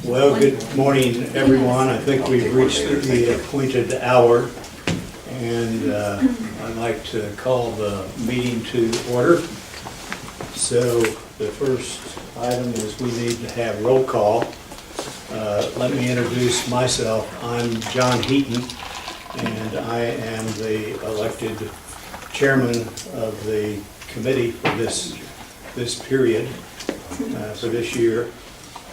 Well, good morning, everyone. I think we've reached the appointed hour, and I'd like to call the meeting to order. So the first item is we need to have roll call. Let me introduce myself. I'm John Heaton, and I am the elected chairman of the committee for this period, for this year.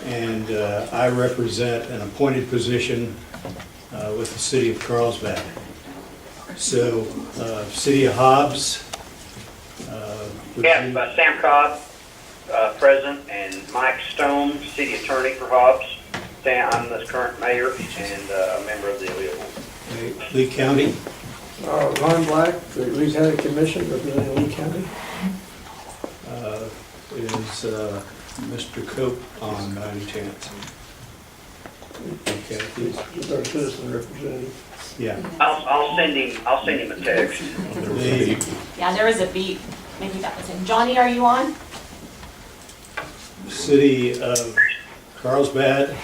And I represent an appointed position with the city of Carlsbad. So, city of Hobbs. Yes, Sam Cobb, president, and Mike Stone, city attorney for Hobbs. I'm the current mayor and a member of the Lee County. Ron Black, the Lee County Commission, representing Lee County. Is Mr. Cope on by any chance? Okay. He's our citizen representative. Yeah. I'll send him a text. Yeah, there was a beep. Maybe that was him. Johnny, are you on? City of Carlsbad.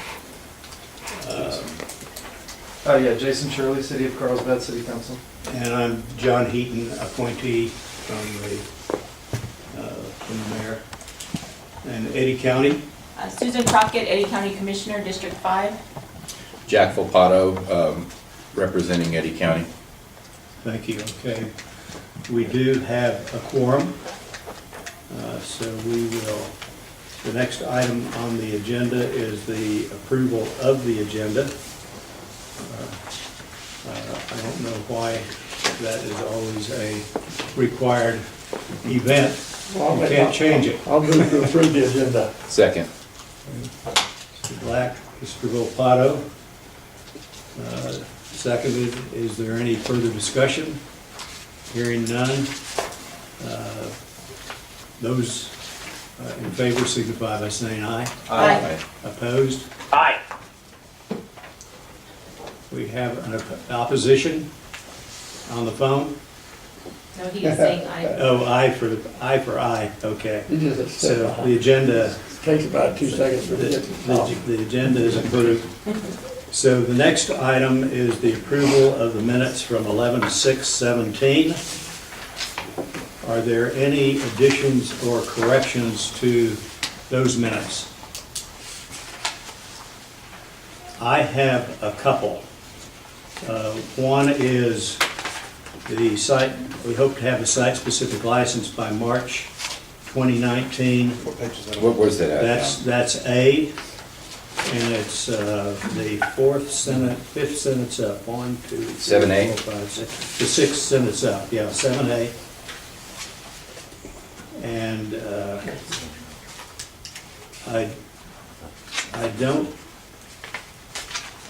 Yeah, Jason Shirley, City of Carlsbad City Council. And I'm John Heaton, appointee from the mayor. And Eddy County. Susan Crockett, Eddy County Commissioner, District 5. Jack Volpato, representing Eddy County. Thank you. Okay. We do have a quorum. So we will, the next item on the agenda is the approval of the agenda. I don't know why that is always a required event. You can't change it. I'll move to approve the agenda. Second. Mr. Black, Mr. Volpato, seconded. Is there any further discussion? Hearing none. Those in favor signify by saying aye. Aye. Opposed? Aye. We have an opposition on the phone. No, he is saying aye. Oh, aye, okay. You just step So the behind. agenda, Takes about 2 seconds for it to get the agenda is approved. So the next item is the approval of the minutes from 11/6/17. Are there any additions or corrections to those minutes? I have a couple. One is the site, we hope to have a site-specific license by March 2019. What was that at? That's A, and it's the fifth sentence up. 1, 2, 3, 7A? 4, 5, 6. The sixth sentence up, yeah, 7A. And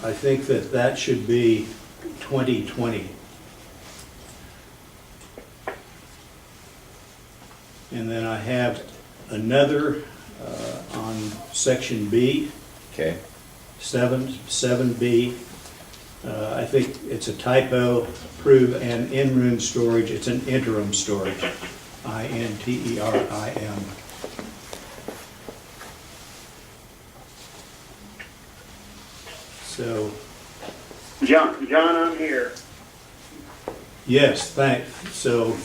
I think that should be 2020. And then I have another on section B, Okay. 7B. I think it's a typo, approve an in-room storage, it's an interim storage, INTERIM. So, John, I'm here. yes, thanks. So,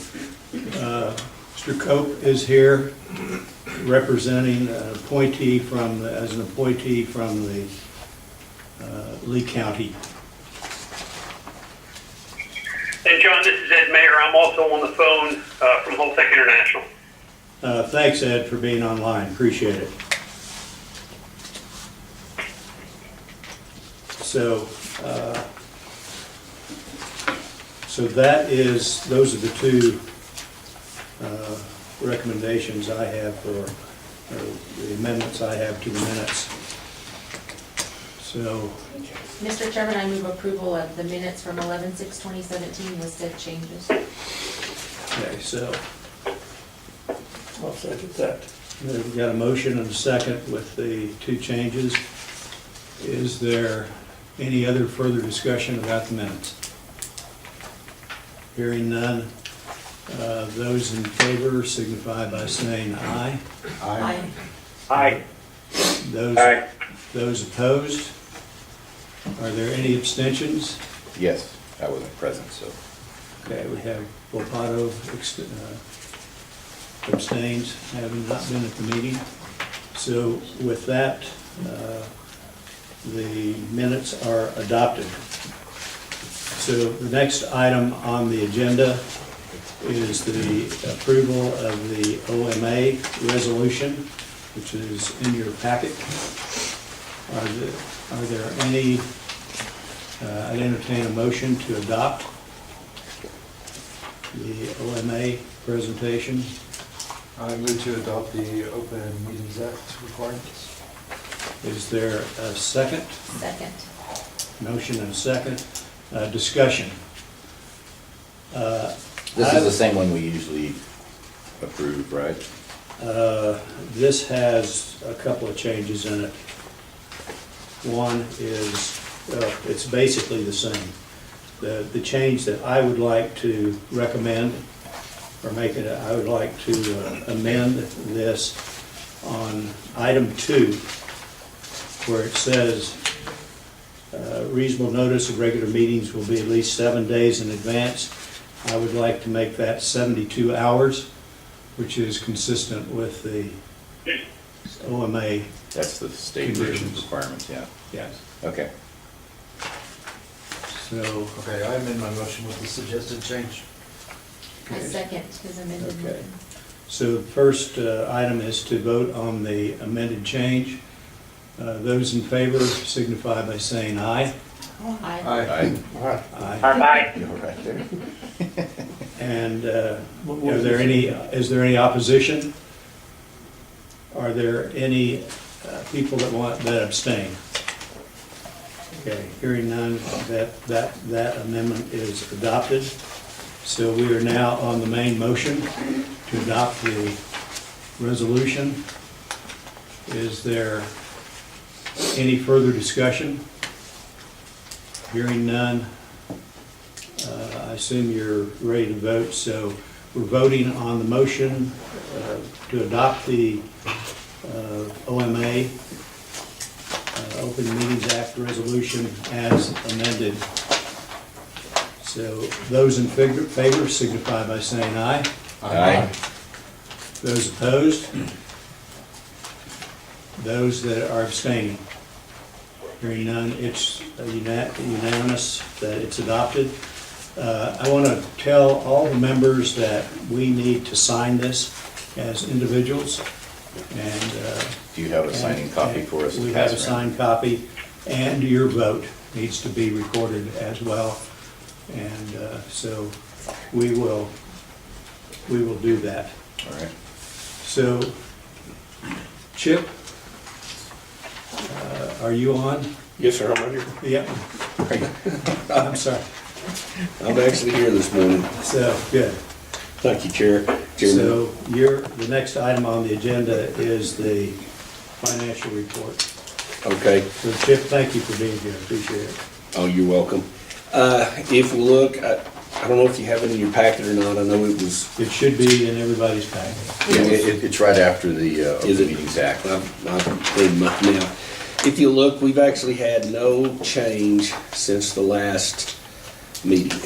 Mr. Cope is here representing an appointee from, as an appointee from the Lee County. And John, this is Ed Mayer. I'm also on the phone from Holtec International. Thanks, Ed, for being online. Appreciate it. So, those are the two recommendations I have for, the amendments I have to the minutes. So, Mr. Chairman, I move approval of the minutes from 11/6/2017 with said changes. okay, so I'll second that. we've got a motion and a second with the two changes. Is there any other further discussion about the minutes? Hearing none. Those in favor signify by saying aye. Aye. Aye. Those opposed? Are there any abstentions? Yes, I wasn't present, so. Okay, we have Volpato abstains, having not been at the meeting. So with that, the minutes are adopted. So the next item on the agenda is the approval of the OMA resolution, which is in your packet. Are there any, I'd entertain a motion to adopt the OMA presentation. I move to adopt the Open Meetings Act requirements. Is there a second? Second. Motion and a second. Discussion. This is the same one we usually approve, right? This has a couple of changes in it. One is, it's basically the same. The change that I would like to recommend, or I would like to amend this on item 2, where it says, reasonable notice of regular meetings will be at least 7 days in advance. I would like to make that 72 hours, which is consistent with the OMA. That's the state version Conditions. requirements, yeah. Yes. Okay. So, Okay, I amend my motion with the suggested change. I second his amended Okay. motion. so the first item is to vote on the amended change. Those in favor signify by saying aye. Aye. Aye. Aye. Aye. You're right there. And is there any opposition? Are there any people that abstain? Okay, hearing none, that amendment is adopted. So we are now on the main motion to adopt the resolution. Is there any further discussion? Hearing none, I assume you're ready to vote, so we're voting on the motion to adopt the OMA, Open Meetings Act resolution as amended. So those in favor signify by saying aye. Aye. Those opposed? Those that are abstaining? Hearing none, it's unanimous that it's adopted. I want to tell all the members that we need to sign this as individuals. And Do you have a signing copy for us to we have a pass around? signed copy, and your vote needs to be recorded as well. And so we will do that. All right. So, Chip, are you on? Yes, sir, I'm right here. Yep. I'm sorry. I'm actually here this morning. So, good. Thank you, Chairman. So the next item on the agenda is the financial report. Okay. So Chip, thank you for being here, appreciate it. Oh, you're welcome. If we look, I don't know if you have it in your packet or not. I know it was, It should be in everybody's packet. It's right after the Is Open it? Meetings Act. I've read them up now. If you look, we've actually had no change since the last meeting.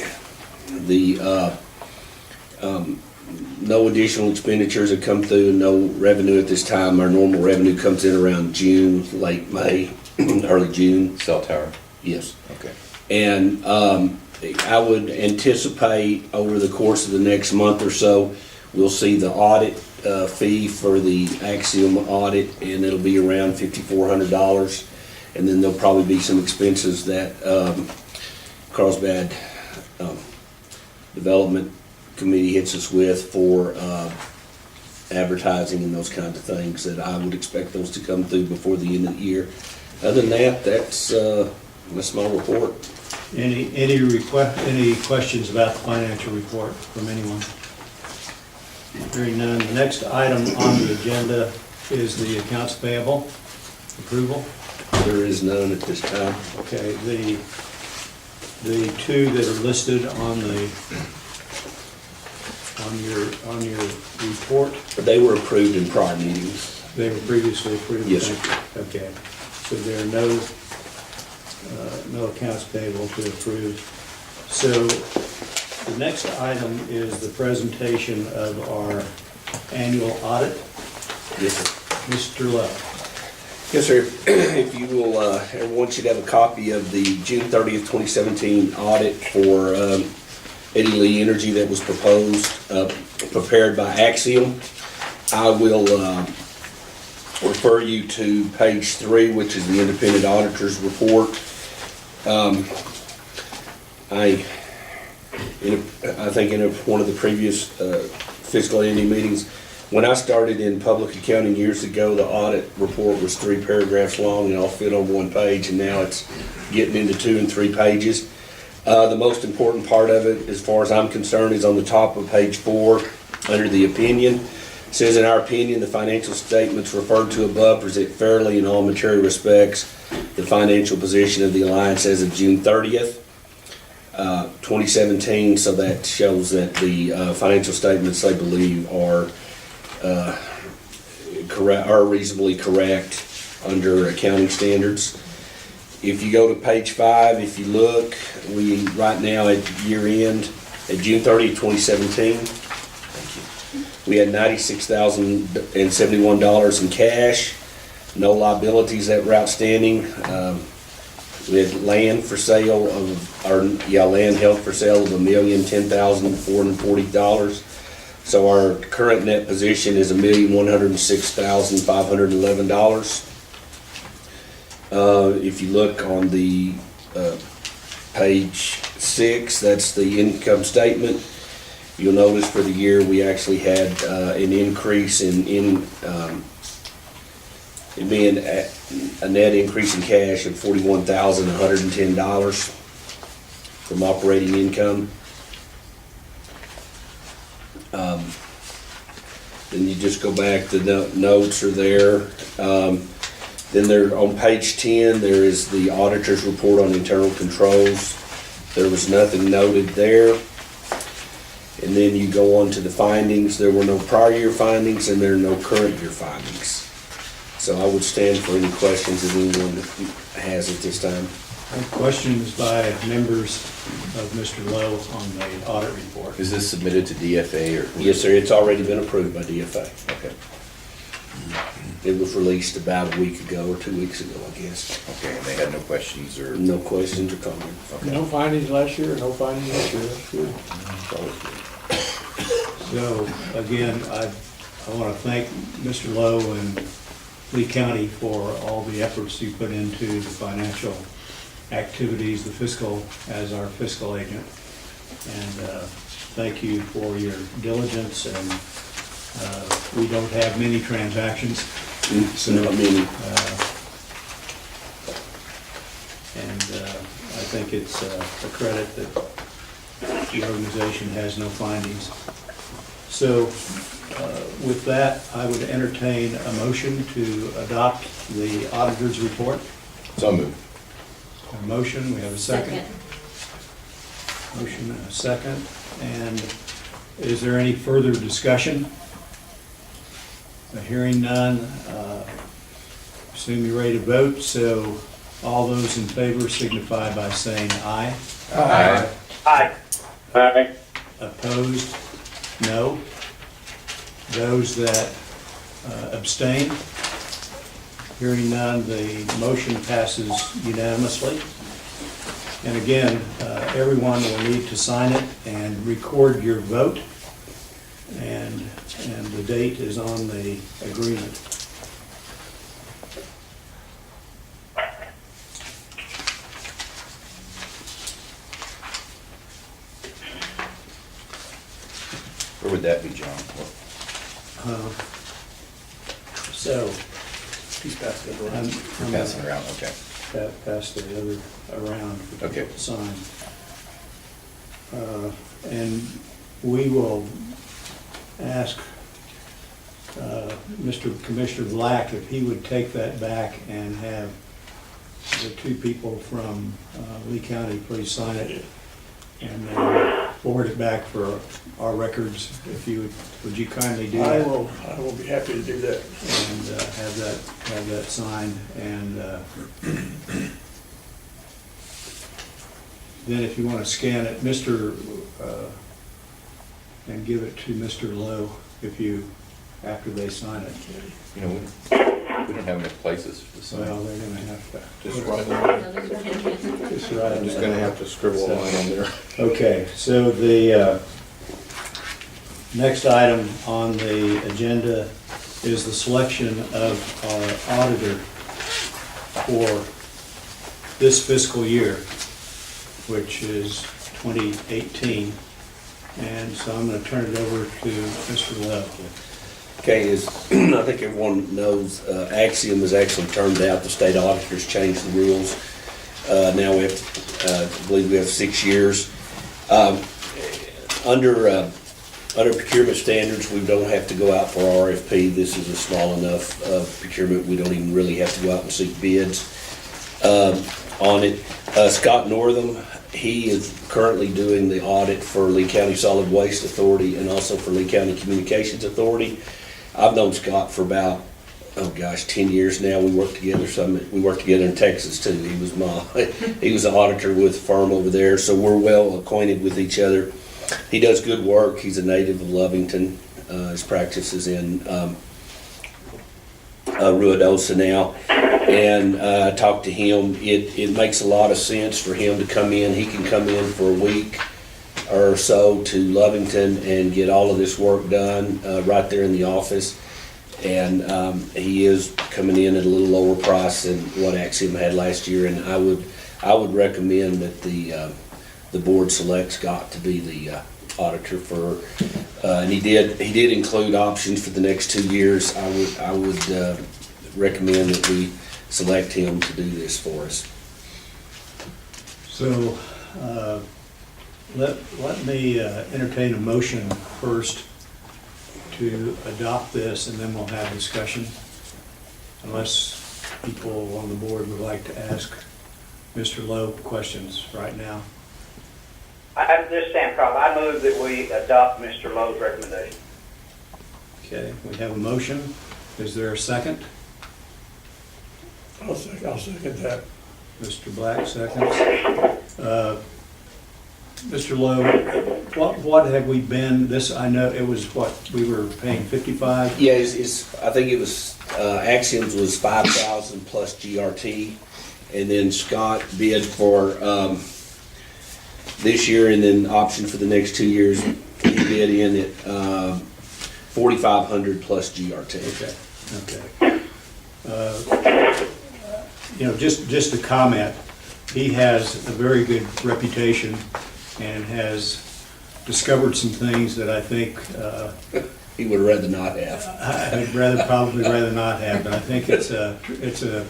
No additional expenditures have come through, and no revenue at this time. Our normal revenue comes in around June, late May, early June. Cell tower. Yes. Okay. And I would anticipate over the course of the next month or so, we'll see the audit fee for the Axiom audit, and it'll be around $5,400. And then there'll probably be some expenses that Carlsbad Development Committee hits us with for advertising and those kinds of things, that I would expect those to come through before the end of the year. Other than that, that's my report. Any questions about the financial report from anyone? Hearing none, the next item on the agenda is the accounts payable approval. There is none at this time. Okay, the two that are listed on your report, But they were approved in prior meetings. They were previously approved? Yes, sir. Thank you. Okay, so there are no accounts payable to approve. So the next item is the presentation of our annual audit. Yes, sir. Mr. Lowe. Yes, sir. If you will, everyone should have a copy of the June 30th, 2017 audit for Eddy Lea Energy that was prepared by Axiom. I will refer you to page 3, which is the independent auditor's report. I think in one of the previous fiscal ending meetings, when I started in public accounting years ago, the audit report was 3 paragraphs long and all fit on 1 page, and now it's getting into 2 and 3 pages. The most important part of it, as far as I'm concerned, is on the top of page 4, under the opinion. It says, in our opinion, the financial statements referred to above present fairly in all material respects the financial position of the Alliance as of June 30th, 2017, so that shows that the financial statements, they believe, are correct, are reasonably correct under accounting standards. If you go to page 5, if you look, we right now at year end, at June 30th, 2017, we had $96,071 in cash, no liabilities that were outstanding. We had land for sale land held for sale of $1,010,440. So our current net position is $1,106,511. If you look on the page 6, that's the income statement. You'll notice for the year we actually had an increase in it being a net increase in cash of $41,110 from operating income. Then you just go back, the notes are there. Then there, on page 10, there is the auditor's report on internal controls. There was nothing noted there. And then you go on to the findings. There were no prior year findings and there are no current year findings. So I would stand for any questions that anyone has at this time. Questions by members of Mr. Lowe on the audit report? Is this submitted to DFA or? Yes, sir, it's already been approved by DFA. Okay, It was released about a week ago or 2 weeks ago, I guess. okay, and they had no questions or? No questions or comments. Okay. No findings last year, no findings this year, that's good. So, again, I want to thank Mr. Lowe and Lee County for all the efforts you put into the financial activities, the fiscal, as our fiscal agent. And thank you for your diligence, and we don't have many transactions. So, Not many. I think it's a credit that the organization has no findings. So with that, I would entertain a motion to adopt the auditor's report. So moved. A motion, we have a second. Motion and a second. And is there any further discussion? Hearing none, assume you're ready to vote. So all those in favor signify by saying aye. Aye. Aye. Aye. Opposed? No. Those that abstain? Hearing none, the motion passes unanimously. And again, everyone will need to sign it and record your vote. And the date is on the agreement. Where would that be, John? So, He's passing it around. I'm You're passing around, okay. pass the other around for Okay. people to sign. And we will ask Mr. Commissioner Black if he would take that back and have the 2 people from Lee County please sign it. And then forward it back for our records, if you would you kindly do I that? will be happy to do that. And have that signed, and then if you want to scan it, and give it to Mr. Lowe, after they sign it. You know, we don't have enough places for the sign. Well, they're gonna have to. Just write it. Just write I'm it just down. gonna have to scribble a line on there. Okay, so the next item on the agenda is the selection of our auditor for this fiscal year, which is 2018. And so I'm going to turn it over to Mr. Lowe. Okay, as I think everyone knows, Axiom has actually turned out, the state auditors changed the rules. Now we have, I believe we have 6 years. Under procurement standards, we don't have to go out for RFP. This is a small enough procurement, we don't even really have to go out and seek bids on it. Scott Northam, he is currently doing the audit for Lee County Solid Waste Authority and also for Lee County Communications Authority. I've known Scott for about, 10 years now. We worked together we worked together in Texas too. He was an auditor with a firm over there, so we're well acquainted with each other. He does good work. He's a native of Lovington. His practice is in Ruidosa now. And I talked to him. It makes a lot of sense for him to come in. He can come in for a week or so to Lovington and get all of this work done right there in the office. And he is coming in at a little lower price than what Axiom had last year. And I would recommend that the board selects Scott to be the auditor for. And he did include options for the next 2 years. I would recommend that we select him to do this for us. So let me entertain a motion first to adopt this, and then we'll have discussion. Unless people on the board would like to ask Mr. Lowe questions right now. This is Sam Cobb. I move that we adopt Mr. Lowe's recommendation. Okay, we have a motion. Is there a second? I'll second that. Mr. Black seconds. Mr. Lowe, what have we been, I know it was what, we were paying 55? Yeah, I think it was, Axiom's was 5,000 plus GRT, and then Scott bid for this year, and then option for the next 2 years, he bid in at 4,500 plus GRT. Okay. Just a comment, he has a very good reputation and has discovered some things that I think He would rather not have. I'd probably rather not have, but I think it's a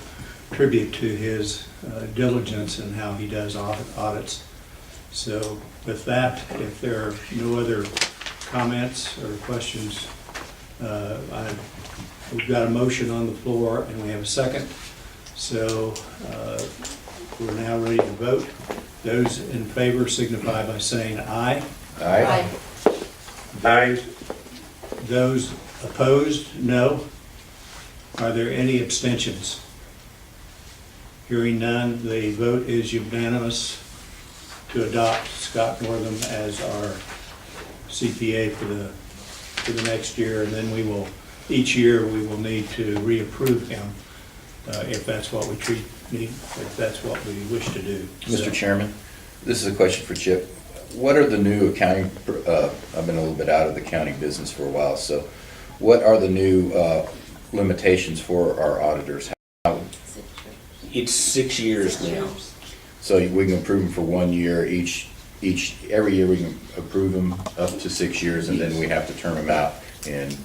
tribute to his diligence and how he does audits. So with that, if there are no other comments or questions, we've got a motion on the floor and we have a second. So we're now ready to vote. Those in favor signify by saying aye. Aye. Those opposed, no. Are there any abstentions? Hearing none, the vote is unanimous to adopt Scott Northam as our CPA for the next year, and then each year we will need to reapprove him if that's what if that's what we wish to do. Mr. So, Chairman, this is a question for Chip. What are the new accounting, I've been a little bit out of the accounting business for a while, so what are the new limitations for our auditors? It's 6 years now. So we can approve them for 1 year, every year we can approve them up to 6 years, and then we have to term them out and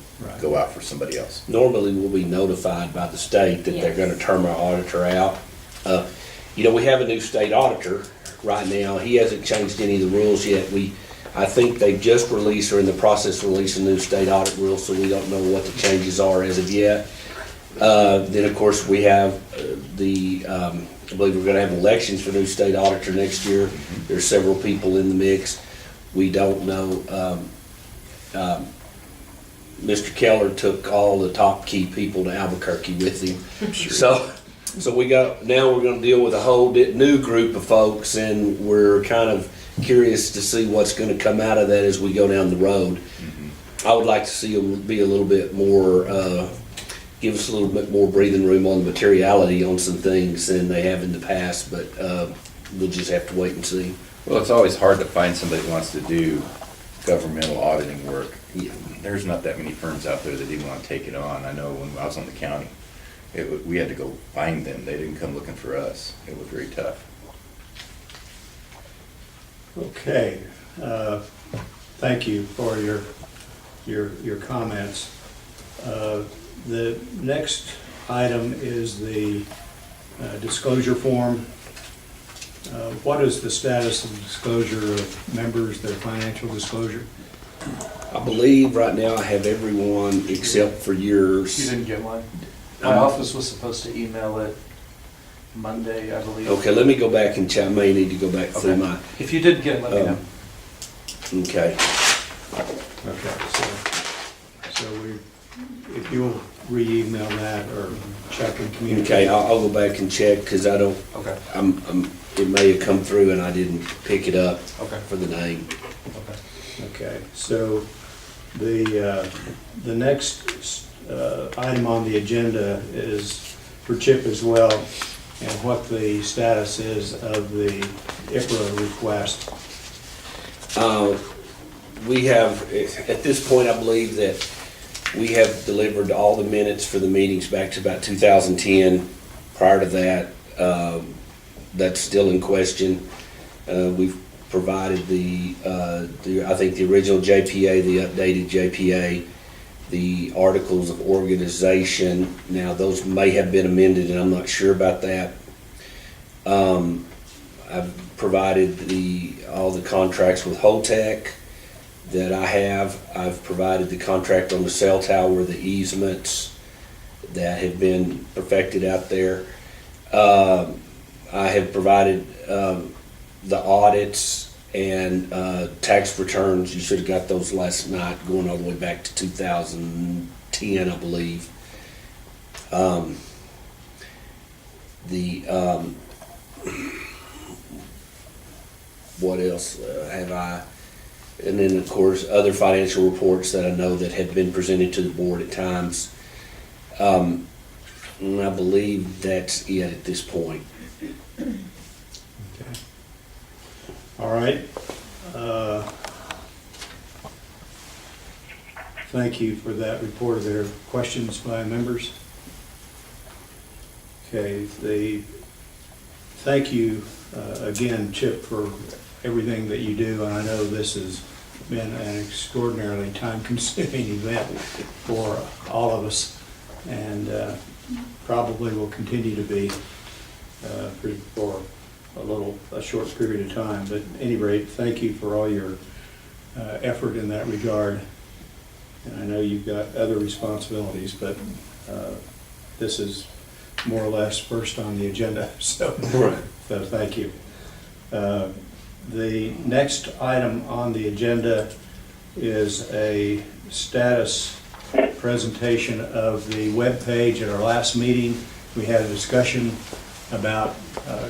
go out for somebody else. Normally, we'll be notified by the state that they're gonna term our auditor out. We have a new state auditor right now. He hasn't changed any of the rules yet. I think they just released, or in the process of releasing new state audit rules, so we don't know what the changes are as of yet. Then, of course, we have I believe we're gonna have elections for new state auditor next year. There's several people in the mix. We don't know. Mr. Keller took all the top key people to Albuquerque with him. So now we're gonna deal with a whole new group of folks, and we're kind of curious to see what's gonna come out of that as we go down the road. I would like to see them be a little bit more, give us a little bit more breathing room on the materiality on some things than they have in the past, but we'll just have to wait and see. Well, it's always hard to find somebody who wants to do governmental auditing work. There's not that many firms out there that even want to take it on. I know when I was on the county, we had to go find them. They didn't come looking for us. It was very tough. Okay, thank you for your comments. The next item is the disclosure form. What is the status of disclosure of members, their financial disclosure? I believe right now I have everyone except for yours. You didn't get one? My office was supposed to email it Monday, I believe. Okay, let me go back and check. I may need to go back through Okay. my, If you did get it, let me know. okay. Okay, so if you'll re-email that or check and communicate. Okay, I'll go back and check, because I don't, Okay, it may have come through and I didn't pick it up okay, for the name. okay. Okay, so the next item on the agenda is for Chip as well, and what the status is of the IPRA request. We have, at this point, I believe that we have delivered all the minutes for the meetings back to about 2010. Prior to that, that's still in question. We've provided I think the original JPA, the updated JPA, the articles of organization. Now, those may have been amended, and I'm not sure about that. I've provided all the contracts with Holtec that I have. I've provided the contract on the cell tower, the easements that have been perfected out there. I have provided the audits and tax returns. You should have got those last night, going all the way back to 2010, I believe. What else have I? And then, of course, other financial reports that I know that have been presented to the board at times. And I believe that's it at this point. Okay. All right. Thank you for that report. Are there questions by members? Okay, thank you again, Chip, for everything that you do, and I know this has been an extraordinarily time-consuming event for all of us, and probably will continue to be for a short period of time. But at any rate, thank you for all your effort in that regard. And I know you've got other responsibilities, but this is more or less first on the agenda, so thank you. The next item on the agenda is a status presentation of the web page. At our last meeting, we had a discussion about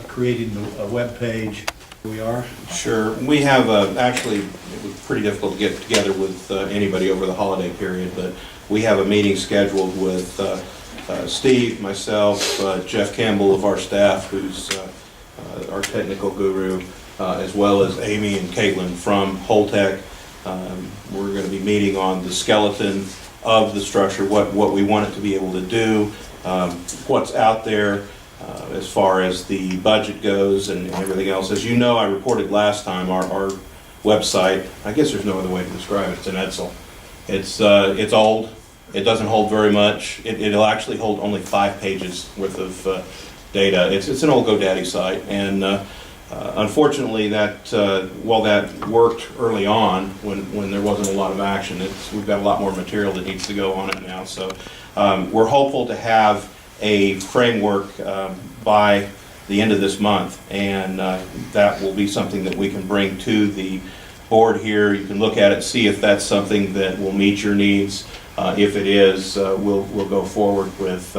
creating a web page. We are? Sure. We have, actually, it was pretty difficult to get together with anybody over the holiday period, but we have a meeting scheduled with Steve, myself, Jeff Campbell of our staff, who's our technical guru, as well as Amy and Caitlin from Holtec. We're going to be meeting on the skeleton of the structure, what we want it to be able to do, what's out there as far as the budget goes and everything else. As you know, I reported last time, our website, I guess there's no other way to describe it, it's an Edsel. It's old, it doesn't hold very much. It'll actually hold only 5 pages worth of data. It's an old GoDaddy site, and unfortunately that, while that worked early on when there wasn't a lot of action, we've got a lot more material that needs to go on it now. So we're hopeful to have a framework by the end of this month, and that will be something that we can bring to the board here. You can look at it, see if that's something that will meet your needs. If it is, we'll go forward with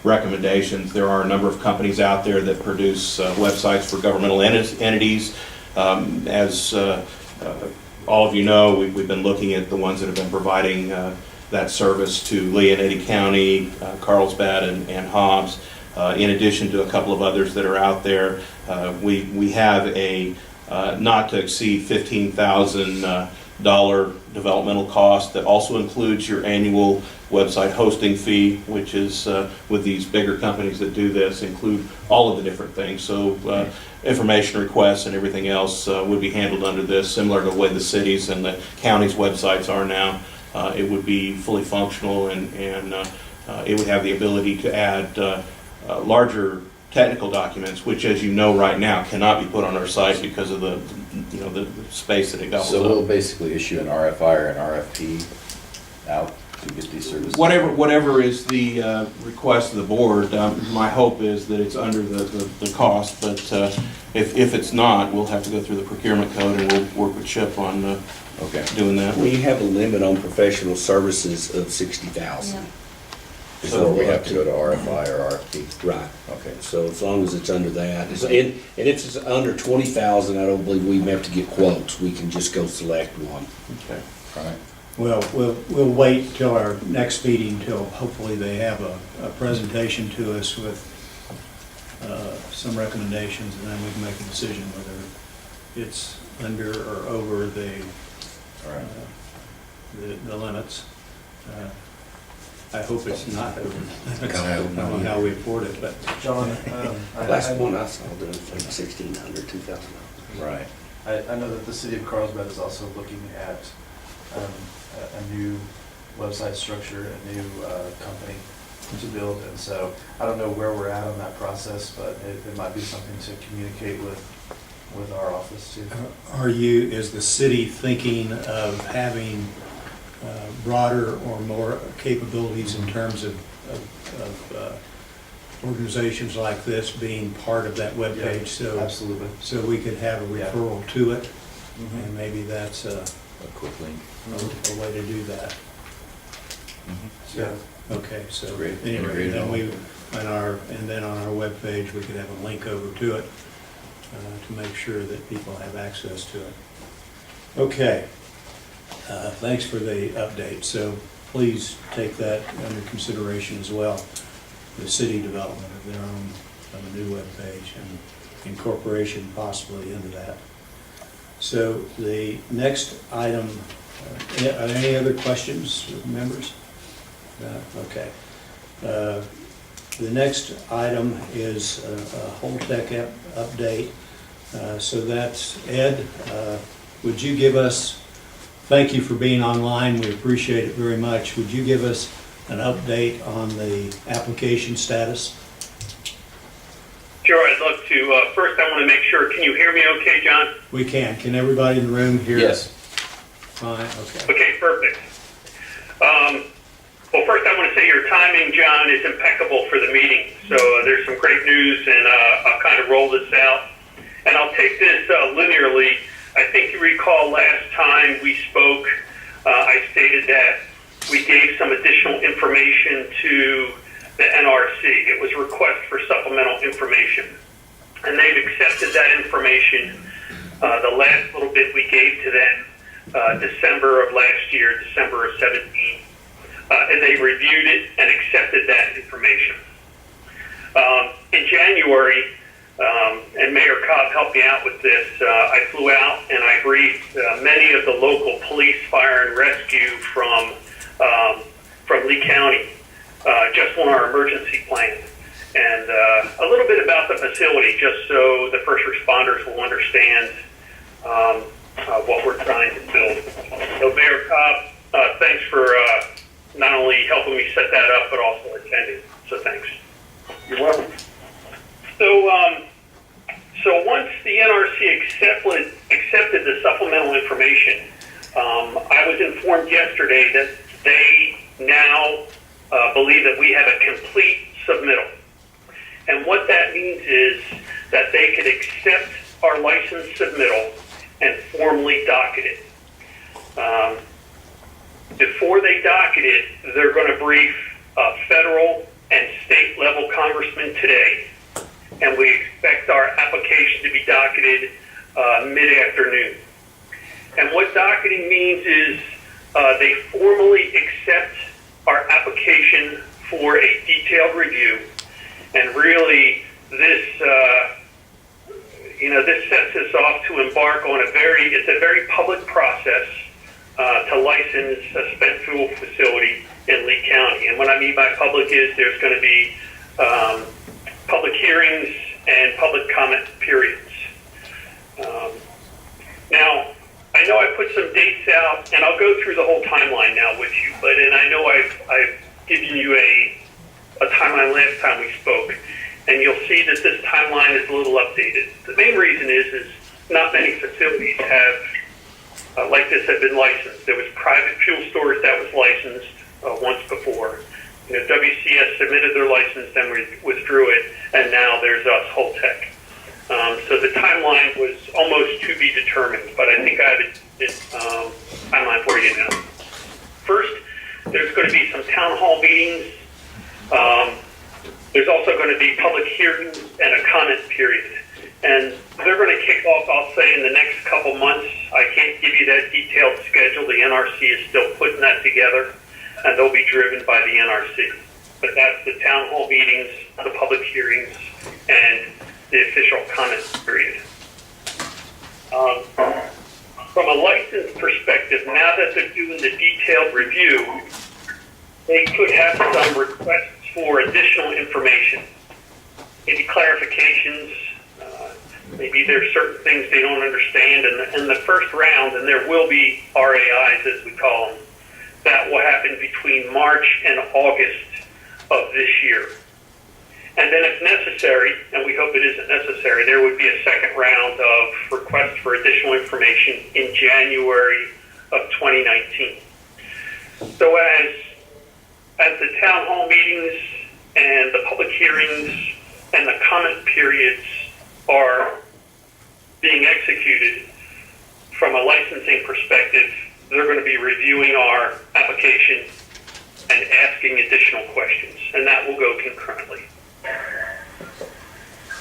recommendations. There are a number of companies out there that produce websites for governmental entities. As all of you know, we've been looking at the ones that have been providing that service to Lea and Eddy County, Carlsbad and Hobbs, in addition to a couple of others that are out there. We have a not to exceed $15,000 developmental cost that also includes your annual website hosting fee, which is with these bigger companies that do this, include all of the different things. So information requests and everything else would be handled under this, similar to the way the cities and the counties' websites are now. It would be fully functional, and it would have the ability to add larger technical documents, which, as you know, right now cannot be put on our site because of the space that it gobbles So up. we'll basically issue an RFI or an RFP out to get these services? Whatever is the request of the board, my hope is that it's under the cost, but if it's not, we'll have to go through the procurement code, and we'll work with Chip on Okay. doing that. We have a limit on professional services of 60,000. Yeah. So we have to go to RFI or RFP? Right. Okay. So as long as it's under that, and if it's under 20,000, I don't believe we have to get quotes. We can just go select one. Okay. All right. Well, we'll wait till our next meeting till hopefully they have a presentation to us with some recommendations, and then we can make a decision whether it's under or over the All right. the limits. I hope it's not over the limits. I I hope don't know how we afford it, but John, Last one I saw doing like $1,600, $2,000. Right. I know that the city of Carlsbad is also looking at a new website structure, a new company to build, and so I don't know where we're at on that process, but it might be something to communicate with our office too. is the city thinking of having broader or more capabilities in terms of organizations like this being part of that webpage? So Absolutely. so we could have a referral to it, Mhm. and maybe that's a A quick link. way to do that. Yeah. Okay, so That's great. anyway, Integrated then all. and then on our webpage, we could have a link over to it to make sure that people have access to it. Okay, thanks for the update. So please take that under consideration as well, the city development of their own, of a new webpage and incorporation possibly into that. So the next item, are there any other questions, members? Okay. The next item is a Holtec update. So that's Ed. Would you give us, thank you for being online, we appreciate it very much. Would you give us an update on the application status? Sure, I'd love to. First, I want to make sure, can you hear me okay, John? We can. Can everybody in the room hear? Yes. Fine, okay. Okay, perfect. Well, first I want to say your timing, John, is impeccable for the meeting. So there's some great news, and I'll kind of roll this out. And I'll take this linearly. I think you recall last time we spoke, I stated that we gave some additional information to the NRC. It was a request for supplemental information. And they've accepted that information. The last little bit we gave to them December of last year, December of 17. And they reviewed it and accepted that information. In January, and Mayor Cobb helped me out with this, I flew out and I briefed many of the local police, fire, and rescue from Lee County, just on our emergency plan. And a little bit about the facility, just so the first responders will understand what we're trying to build. So Mayor Cobb, thanks for not only helping me set that up, but also attending. So thanks. You're welcome. So once the NRC accepted the supplemental information, I was informed yesterday that they now believe that we have a complete submittal. And what that means is that they could accept our license submittal and formally docket it. Before they docket it, they're going to brief federal and state level congressmen today, and we expect our application to be docketed mid-afternoon. And what docketing means is they formally accept our application for a detailed review, and really this this sets us off to embark on it's a very public process to license a spent fuel facility in Lee County. And what I mean by public is there's going to be public hearings and public comment periods. Now, I know I put some dates out, and I'll go through the whole timeline now with you, and I know I've given you a timeline last time we spoke, and you'll see that this timeline is a little updated. The main reason is not many facilities like this have been licensed. There was private fuel storage that was licensed once before. WCS submitted their license, then withdrew it, and now there's us, Holtec. So the timeline was almost to be determined, but I think I have a timeline for you now. First, there's going to be some town hall meetings. There's also going to be public hearings and a comment period. And they're going to kick off, I'll say, in the next couple months. I can't give you that detailed schedule. The NRC is still putting that together, and they'll be driven by the NRC. But that's the town hall meetings, the public hearings, and the official comment period. From a license perspective, now that they're doing the detailed review, they could have some requests for additional information, maybe clarifications. Maybe there's certain things they don't understand in the first round, and there will be RAIs, as we call them, that will happen between March and August of this year. And then if necessary, and we hope it isn't necessary, there would be a second round of requests for additional information in January of 2019. So as the town hall meetings and the public hearings and the comment periods are being executed from a licensing perspective, they're going to be reviewing our application and asking additional questions, and that will go concurrently.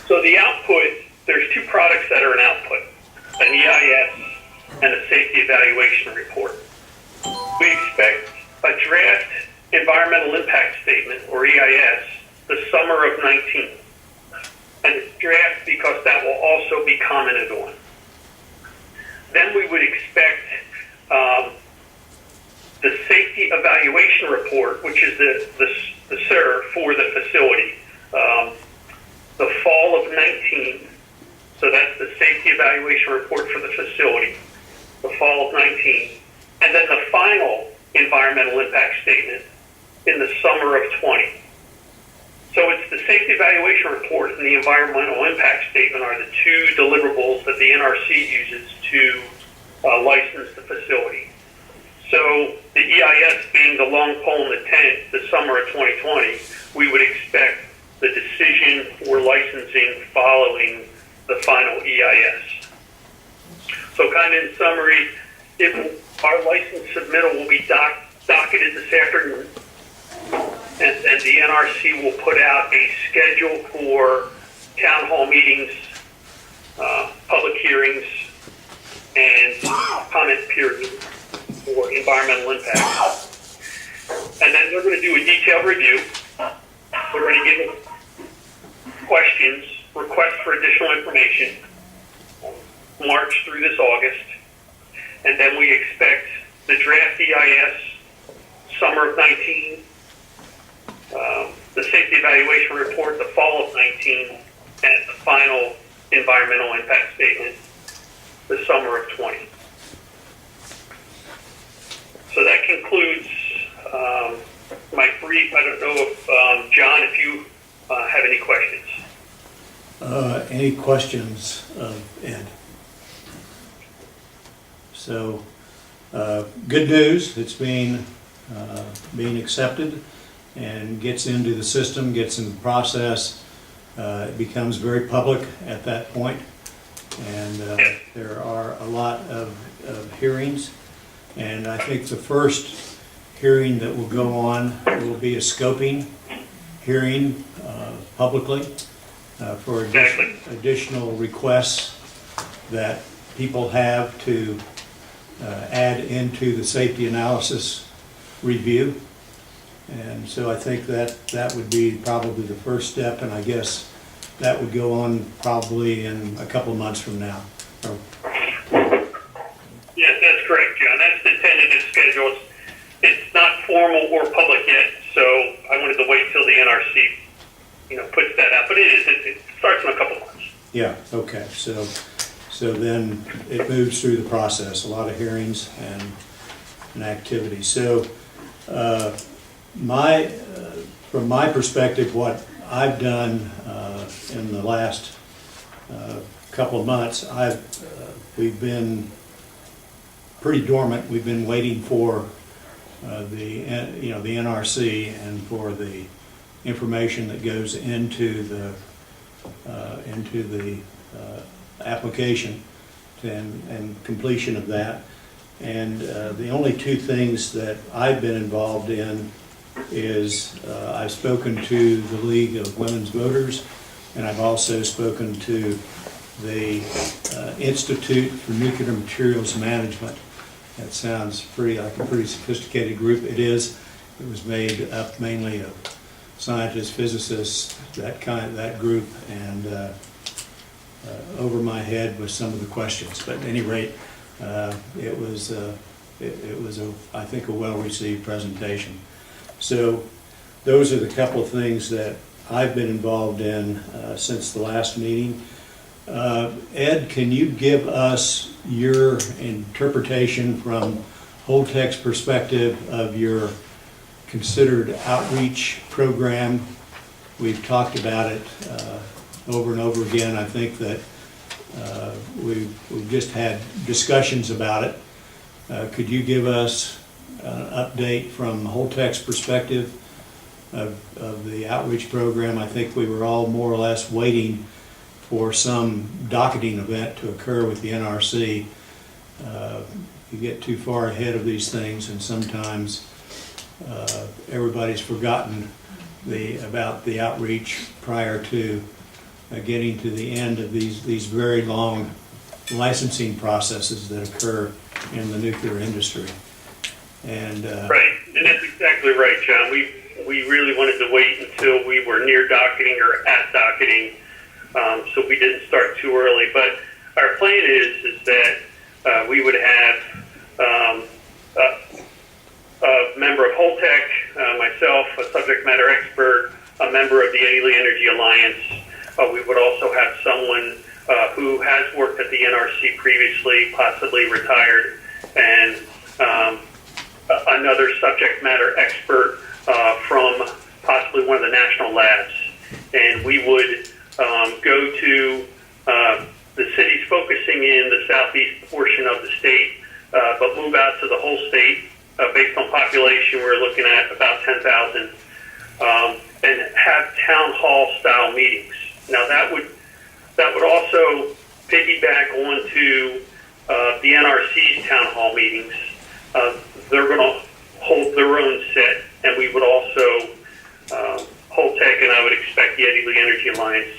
So the output, there's two products that are an output, an EIS and a safety evaluation report. We expect a draft environmental impact statement, or EIS, the summer of 19. And it's draft because that will also be commented on. Then we would expect the safety evaluation report, which is the SIR for the facility, the fall of 19. So that's the safety evaluation report for the facility, the fall of 19. And then the final environmental impact statement in the summer of 20. So it's the safety evaluation report and the environmental impact statement are the two deliverables that the NRC uses to license the facility. So the EIS being the long pole in the tent, the summer of 2020, we would expect the decision for licensing following the final EIS. So kind of in summary, our license submittal will be docketed this afternoon. And the NRC will put out a schedule for town hall meetings, public hearings, and comment period for environmental impact. And then they're going to do a detailed review. We're going to give them questions, requests for additional information, March through this August. And then we expect the draft EIS, summer of 19, the safety evaluation report, the fall of 19, and the final environmental impact statement, the summer of 20. So that concludes my brief. I don't know if, John, if you have any questions. Any questions of Ed? So, good news, it's being accepted and gets into the system, gets in the process. It becomes very public at that point. And there are a lot of hearings. And I think the first hearing that will go on will be a scoping hearing publicly for additional requests that people have to add into the safety analysis review. And so I think that would be probably the first step, and I guess that would go on probably in a couple of months from now. Yes, that's correct, John. That's the tentative schedule. It's not formal or public yet, so I wanted to wait till the NRC, puts that out. But it starts in a couple months. Yeah, okay, so then it moves through the process, a lot of hearings and activity. So from my perspective, what I've done in the last couple of months, we've been pretty dormant. We've been waiting for the NRC and for the information that goes into the application and completion of that. And the only two things that I've been involved in is I've spoken to the League of Women's Voters, and I've also spoken to the Institute for Nuclear Materials Management. That sounds like a pretty sophisticated group. It is. It was made up mainly of scientists, physicists, that group, and over my head with some of the questions. But at any rate, it was I think a well-received presentation. So those are the couple of things that I've been involved in since the last meeting. Ed, can you give us your interpretation from Holtec's perspective of your considered outreach program? We've talked about it over and over again. I think that we've just had discussions about it. Could you give us an update from Holtec's perspective of the outreach program? I think we were all more or less waiting for some docketing event to occur with the NRC. You get too far ahead of these things, and sometimes everybody's forgotten about the outreach prior to getting to the end of these very long licensing processes that occur in the nuclear industry. And right, and that's exactly right, John. We really wanted to wait until we were near docketing or at docketing, so we didn't start too early. But our plan is that we would have a member of Holtec, myself, a subject matter expert, a member of the Eddy Lea Energy Alliance. We would also have someone who has worked at the NRC previously, possibly retired, and another subject matter expert from possibly one of the national labs. And we would go to the cities focusing in the southeast portion of the state, but move out to the whole state. Based on population, we're looking at about 10,000, and have town hall style meetings. Now that would also piggyback onto the NRC's town hall meetings. They're going to hold their own set, and we would also Holtec, and I would expect the Eddy Lea Energy Alliance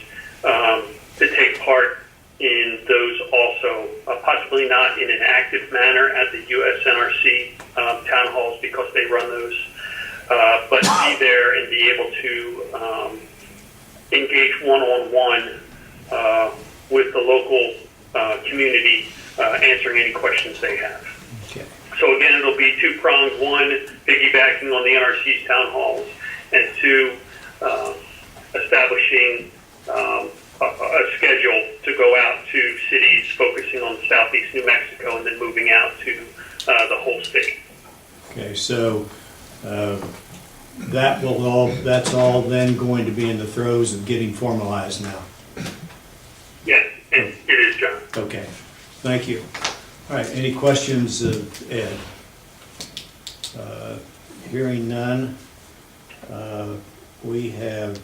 to take part in those also, possibly not in an active manner at the USNRC town halls because they run those, but be there and be able to engage one-on-one with the local community, answering any questions they have. okay. So again, it'll be two-pronged: one, piggybacking on the NRC's town halls, and two, establishing a schedule to go out to cities focusing on southeast New Mexico and then moving out to the whole state. Okay, so that's all then going to be in the throes of getting formalized now. Yes, it is, John. Okay, thank you. All right, any questions of Ed? Hearing none, we have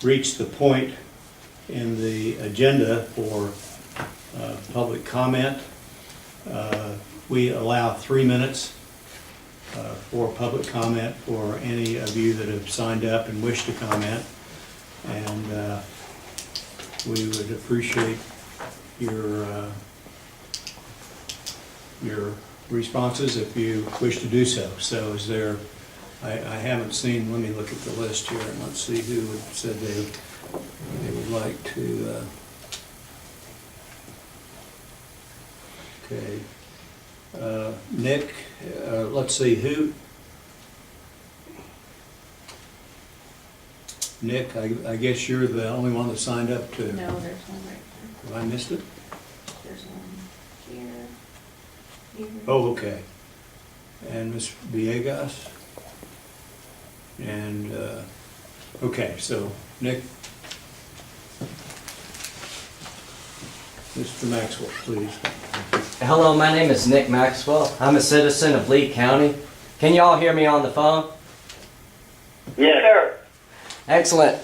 reached the point in the agenda for public comment. We allow 3 minutes for public comment for any of you that have signed up and wish to comment. And we would appreciate your responses if you wish to do so. So is there, I haven't seen, let me look at the list here and let's see who said they would like to. Okay. Nick, let's see who. Nick, I guess you're the only one that signed up to. No, there's one right there. Have I missed it? There's one here. Here. Oh, okay. And Ms. Villegas? And, okay, so Nick? Mr. Maxwell, please. Hello, my name is Nick Maxwell. I'm a citizen of Lee County. Can you all hear me on the phone? Yes, sir. Excellent.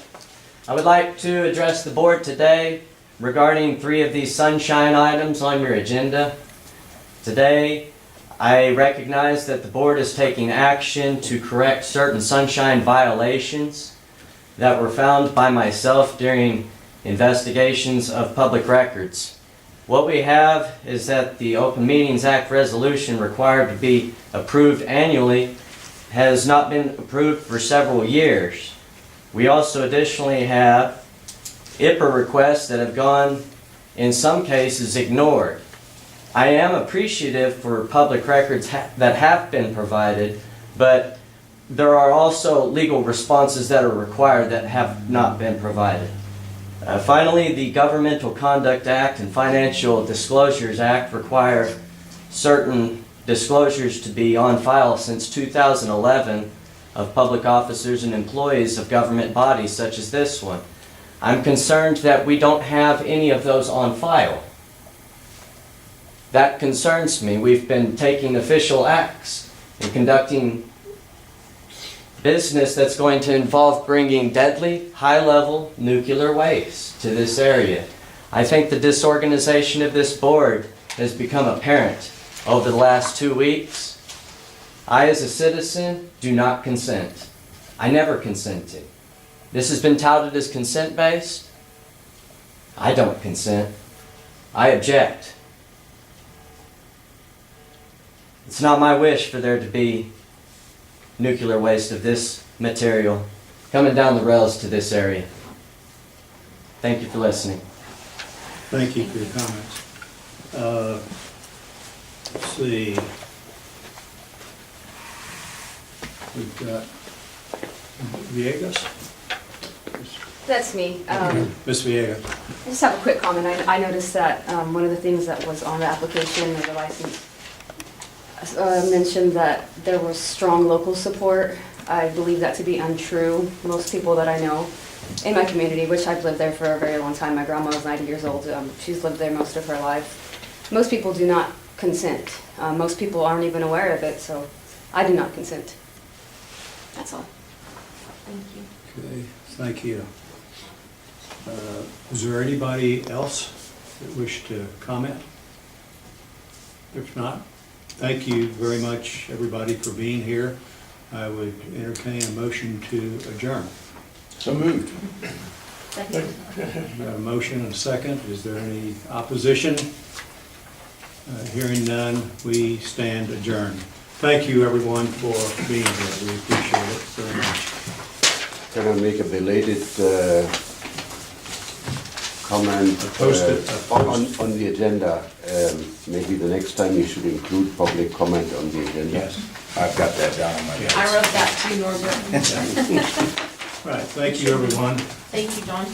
I would like to address the board today regarding 3 of these sunshine items on your agenda. Today, I recognize that the board is taking action to correct certain sunshine violations that were found by myself during investigations of public records. What we have is that the Open Meetings Act resolution required to be approved annually has not been approved for several years. We also additionally have IPA requests that have gone, in some cases, ignored. I am appreciative for public records that have been provided, but there are also legal responses that are required that have not been provided. Finally, the Governmental Conduct Act and Financial Disclosures Act require certain disclosures to be on file since 2011 of public officers and employees of government bodies such as this one. I'm concerned that we don't have any of those on file. That concerns me. We've been taking official acts and conducting business that's going to involve bringing deadly, high-level nuclear waste to this area. I think the disorganization of this board has become apparent over the last 2 weeks. I, as a citizen, do not consent. I never consented. This has been touted as consent-based. I don't consent. I object. It's not my wish for there to be nuclear waste of this material coming down the rails to this area. Thank you for listening. Thank you for your comments. Let's see. We've got Villegas? That's me. Ms. Villegas. I just have a quick comment. I noticed that one of the things that was on the application or the license mentioned that there was strong local support. I believe that to be untrue. Most people that I know in my community, which I've lived there for a very long time, my grandma was 90 years old. She's lived there most of her life. Most people do not consent. Most people aren't even aware of it, so I do not consent. That's all. Thank you. Okay, thank you. Is there anybody else that wish to comment? If not, thank you very much, everybody, for being here. I would entertain a motion to adjourn. So moved. Second. We have a motion and a second. Is there any opposition? Hearing none, we stand adjourned. Thank you, everyone, for being here. We appreciate it very much. Can I make a belated comment on the agenda? Maybe the next time you should include public comment on the agenda. Yes, I've got that down on my desk. I wrote that too, Norbert. Right, thank you, everyone. Thank you, John.